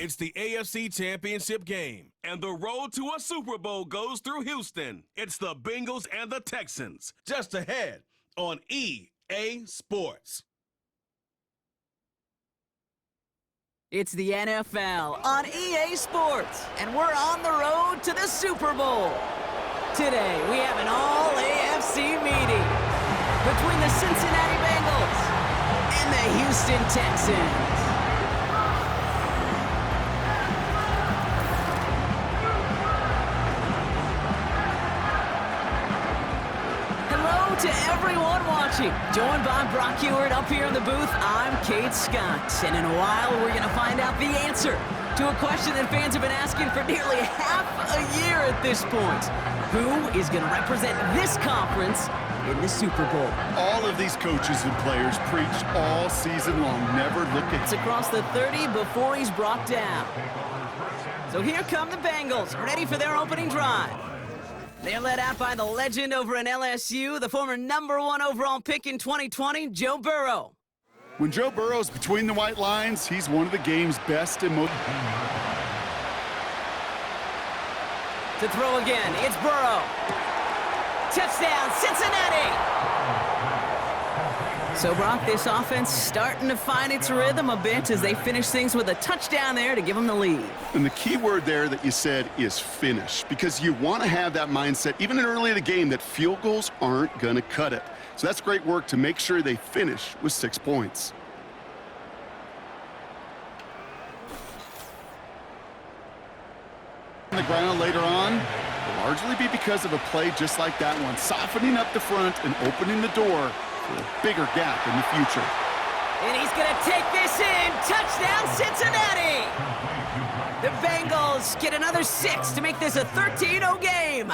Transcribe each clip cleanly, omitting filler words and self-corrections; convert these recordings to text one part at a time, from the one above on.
It's the AFC Championship game, and the road to a Super Bowl goes through Houston. It's the Bengals and the Texans, just ahead on EA Sports. It's the NFL on EA Sports, and we're on the road to the Super Bowl. Today, we have an all-AFC meeting between the Cincinnati Bengals and the Houston Texans. Hello to everyone watching. Joined by Brock Ewart up here in the booth, I'm Kate Scott. And in a while, we're going to find out the answer to a question that fans have been asking for nearly half a year at this point. Who is going to represent this conference in the Super Bowl? All of these coaches and players preach all season long, never look at... It's across the 30 before he's brought down. So here come the Bengals, ready for their opening drive. They're led out by the legend over in LSU, the former #1 overall pick in 2020, Joe Burrow. When Joe Burrow's between the white lines, he's one of the game's best and most... To throw again, it's Burrow. Touchdown, Cincinnati! So, Brock, this offense starting to find its rhythm a bit as they finish things with a touchdown there to give them the lead. And the key word there that you said is finish, because you want to have that mindset, even in early in the game, that field goals aren't going to cut it. So that's great work to make sure they finish with 6 points. On the ground later on will largely be because of a play just like that one, softening up the front and opening the door for a bigger gap in the future. And he's going to take this in. Touchdown, Cincinnati! The Bengals get another 6 to make this a 13-0 game.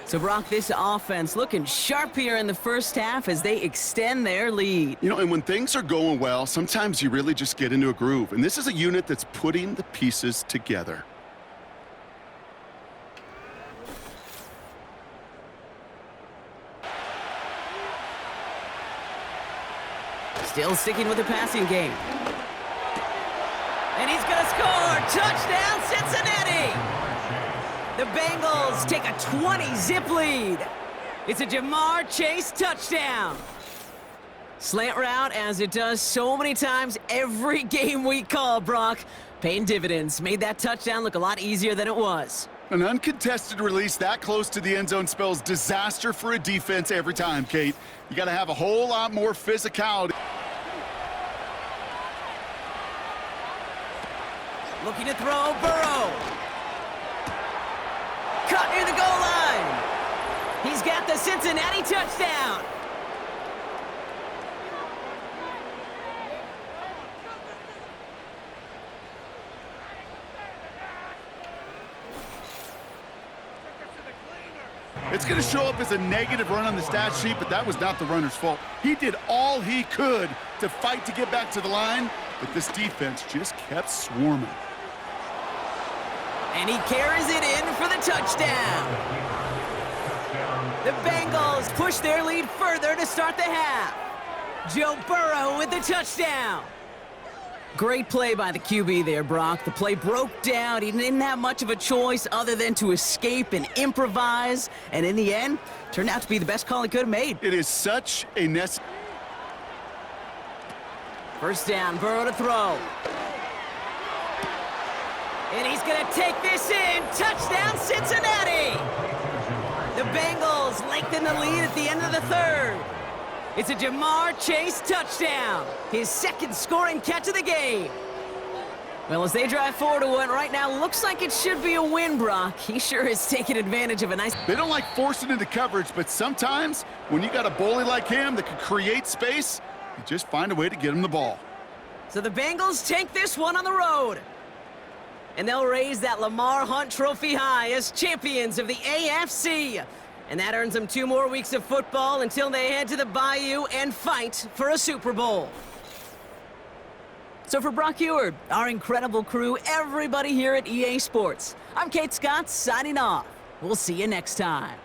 So, Brock, this offense looking sharp here in the first half as they extend their lead. You know, and when things are going well, sometimes you really just get into a groove. And this is a unit that's putting the pieces together. Still sticking with the passing game. And he's going to score! Touchdown, Cincinnati! The Bengals take a 20-zip lead. It's a Jamar Chase touchdown. Slant route, as it does so many times every game we call, Brock. Paying dividends. Made that touchdown look a lot easier than it was. An uncontested release that close to the end zone spells disaster for a defense every time, Kate. You got to have a whole lot more physicality. Looking to throw, Burrow. Caught near the goal line. He's got the Cincinnati touchdown. It's going to show up as a negative run on the stat sheet, but that was not the runner's fault. He did all he could to fight to get back to the line, but this defense just kept swarming. And he carries it in for the touchdown. The Bengals push their lead further to start the half. Joe Burrow with the touchdown. Great play by the QB there, Brock. The play broke down. He didn't have much of a choice other than to escape and improvise. And in the end, turned out to be the best call he could have made. It is such a necessary... First down, Burrow to throw. And he's going to take this in. Touchdown, Cincinnati! The Bengals lengthen the lead at the end of the third. It's a Jamar Chase touchdown. His second scoring catch of the game. Well, as they drive forward to what right now looks like it should be a win, Brock. He sure is taking advantage of a nice... They don't like forcing into coverage, but sometimes when you got a bully like him that can create space, you just find a way to get him the ball. So the Bengals take this one on the road. And they'll raise that Lamar Hunt trophy high as champions of the AFC. And that earns them 2 more weeks of football until they head to the Bayou and fight for a Super Bowl. So for Brock Ewart, our incredible crew, everybody here at EA Sports, I'm Kate Scott signing off. We'll see you next time.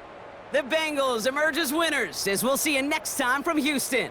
The Bengals emerge as winners as we'll see you next time from Houston.